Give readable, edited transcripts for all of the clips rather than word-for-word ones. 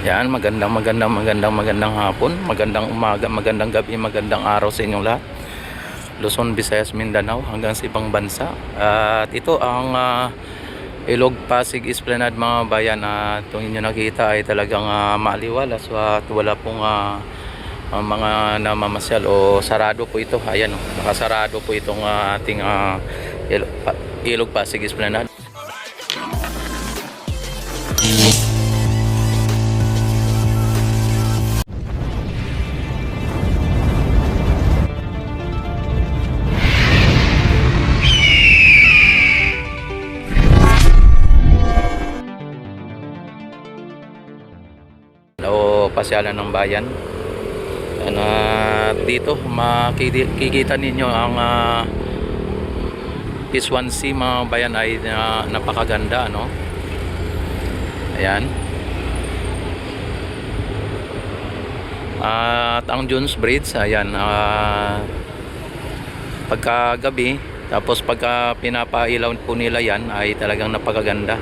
Yan, magandang hapon, magandang umaga, magandang gabi, magandang araw sa inyong lahat. Luzon, Visayas, Mindanao hanggang sa ibang bansa. At ito ang Ilog Pasig Esplanade mga bayan. Itong inyo nakita ay talagang maaliwalas at wala pong mga namamasyal o sarado po ito. Ayan, nakasarado po itong ating Ilog Pasig Esplanade. O pasyalan ng bayan. Dito makikita ninyo ang Iswan Sea mga bayan ay napakaganda, no? Ayan. At ang Jones Bridge, ayan, pagkagabi, tapos pagka pinapailaw po nila yan ay talagang napakaganda.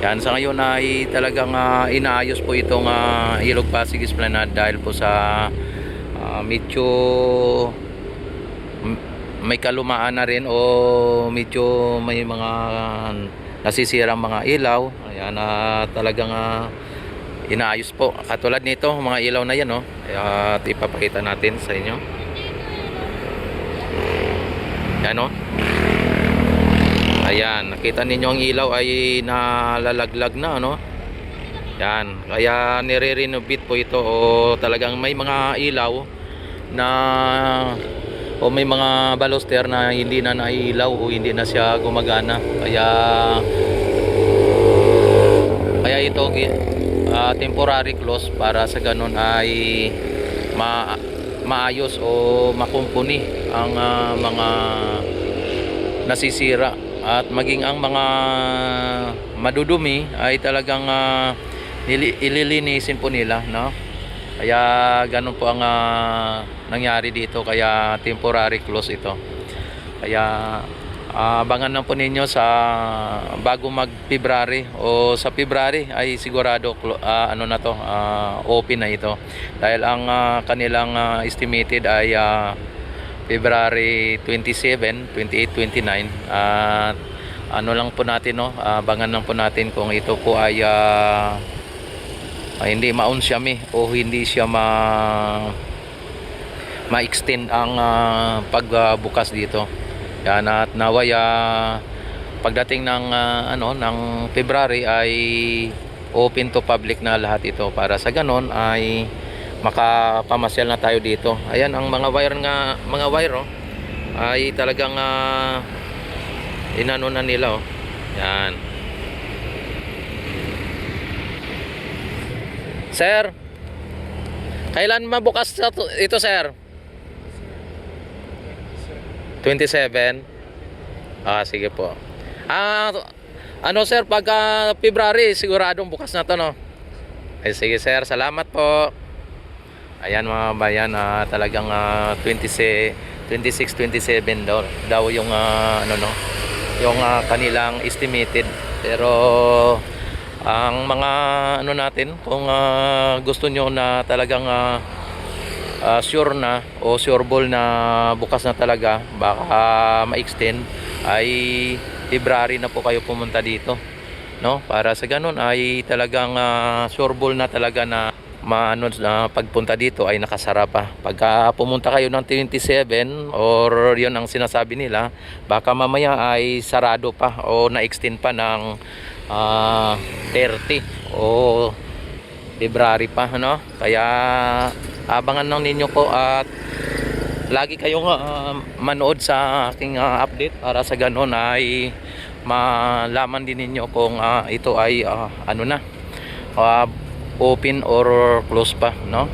Yan, sa ngayon ay talagang inaayos po itong Ilog Pasig Esplanade dahil po sa medyo may kalumaan na rin o medyo may mga nasisirang mga ilaw. Ayan, talagang inaayos po. Katulad nito, mga ilaw na yan, no? At ipapakita natin sa inyo. Yan, no? Ayan, nakita ninyo ang ilaw ay nalalaglag na, no? Yan, kaya nire-renovate po ito o talagang may mga ilaw na o may mga baluster na hindi na nailaw o hindi na siya gumagana. Kaya ito temporary close para sa ganun ay maayos o makumpuni ang mga nasisira. At maging ang mga madudumi ay talagang ililinisin po nila, no? Kaya ganun po ang nangyari dito, kaya temporary close ito. Kaya abangan lang po ninyo sa bago mag February o sa February ay sigurado ano na to, open na ito. Dahil ang kanilang estimated ay February 27, 28, 29. At ano lang po natin, no, abangan lang po natin kung ito po ay hindi maunsyami o hindi siya ma-extend ang pagbukas dito. Yan, at naway pagdating ng ng February ay open to public na lahat ito, para sa ganon ay makapamasyal na tayo dito. Ayan, ang mga wire oh, ay talagang inano na nila, oh. Yan. Sir, kailan mabukas ito, sir? 27. Sige po. Sir, pagka February siguradong bukas na to, no? Ay, sige sir, salamat po. Ayan mga bayan, talagang 26, 27 daw yung yung kanilang estimated. Pero ang mga natin, kung gusto nyo na talagang sure na o sureball na bukas na talaga, baka ma-extend, ay February na po kayo pumunta dito, no? Para sa ganun ay talagang sureball na talaga na pagpunta dito ay nakasara pa. Pagka pumunta kayo ng 27 or yun ang sinasabi nila, baka mamaya ay sarado pa o na-extend pa ng 30 o February pa, no? Kaya abangan lang ninyo po at lagi kayong manood sa aking update, para sa ganun ay malaman din ninyo kung ito ay open or close pa, no?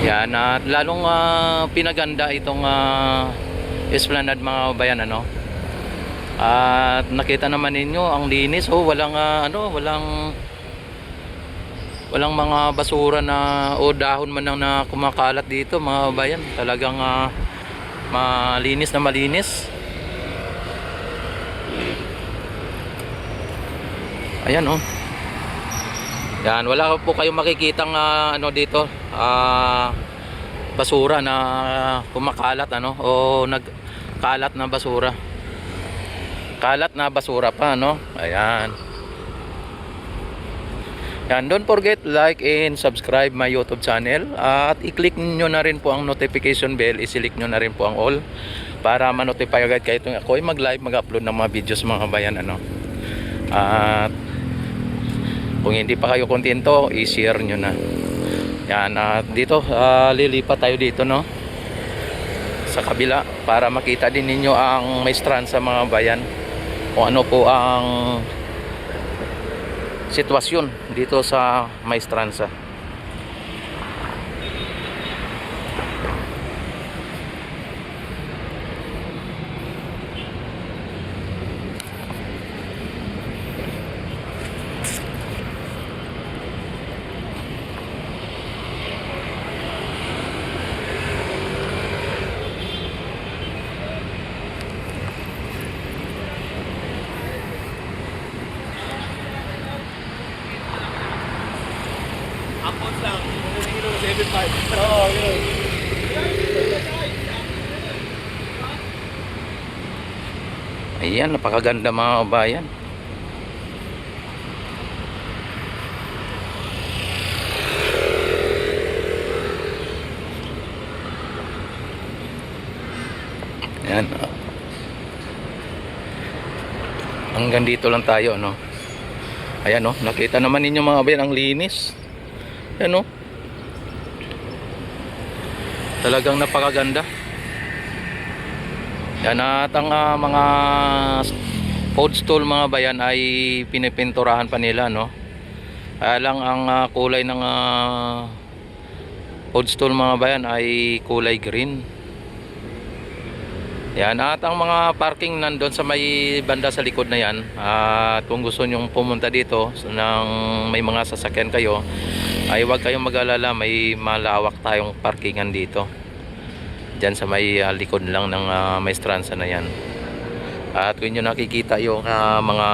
Yan, at lalong pinaganda itong Esplanade mga bayan, ano? At nakita naman ninyo ang linis, walang walang mga basura na o dahon man lang na kumakalat dito mga bayan. Talagang malinis na malinis. Ayan oh. Yan, wala po kayong makikitang ano dito, basura na kumakalat ano o nagkalat na basura. Kalat na basura pa no. Ayan. Yan, don't forget like and subscribe my YouTube channel at i-click niyo na rin po ang notification bell, i-select niyo na rin po ang all para ma-notify agad kayo kung ako ay mag-live, mag-upload ng mga videos mga bayan ano. At kung hindi pa kayo kontento, i-share nyo na. Yan, at dito lilipat tayo dito no sa kabila para makita din ninyo ang Maestranza mga bayan, kung ano po ang sitwasyon dito sa Maestranza. Ayan, napakaganda mga kabayan. Ayan. Hanggang dito lang tayo no. Ayan no, nakita naman ninyo mga kabayan ang linis. Ayan no. Talagang napakaganda. Yan, at ang mga food stall mga bayan ay pinipinturahan pa nila no. Lang ang kulay ng food stall mga bayan ay kulay green. Yan, at ang mga parking nandun sa may banda sa likod na yan. At kung gusto nyong pumunta dito nang may mga sasakyan kayo, ay huwag kayong mag-alala, may malawak tayong parkingan dito dyan sa may likod lang ng Maestranza na yan. At kung nyo nakikita yung mga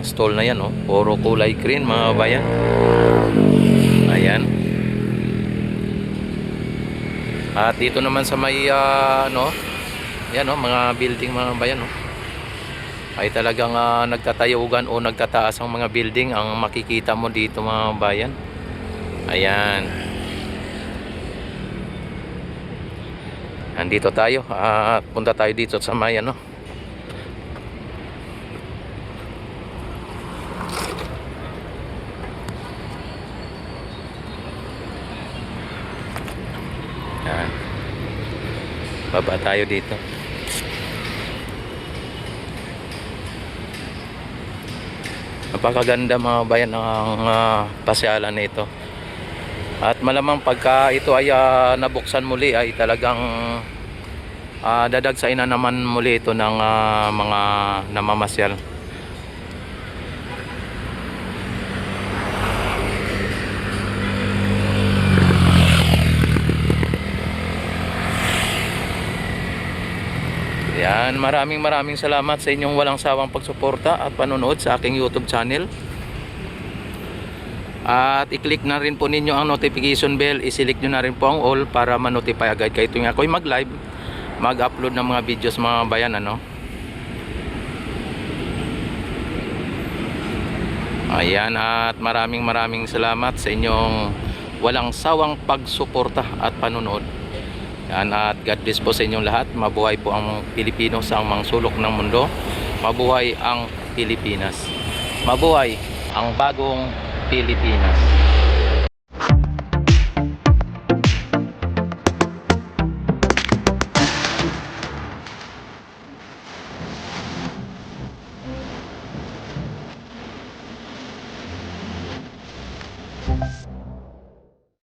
stall na yan oh, puro kulay green mga bayan. Ayan. At dito naman sa may ano, yan oh, mga building mga bayan oh, ay talagang nagtatayugan o nagtataas ang mga building ang makikita mo dito mga bayan. Ayan. Nandito tayo at punta tayo dito sa may ano. Ayan. Baba tayo dito. Napakaganda mga bayan ng pasyalan na ito. At malamang pagka ito ay nabuksan muli ay talagang dadagsain na naman muli ito ng mga namamasyal. Yan, maraming salamat sa inyong walang sawang pagsuporta at panonood sa aking YouTube channel. At i-click na rin po ninyo ang notification bell, i-select nyo na rin po ang all para ma-notify agad kayo tuwing ako'y mag-live, mag-upload ng mga videos mga bayan ano. Ayan, at maraming salamat sa inyong walang sawang pagsuporta at panonood. Yan, at God bless po sa inyong lahat. Mabuhay po ang Pilipino sa mga sulok ng mundo. Mabuhay ang Pilipinas. Mabuhay ang bagong Pilipinas.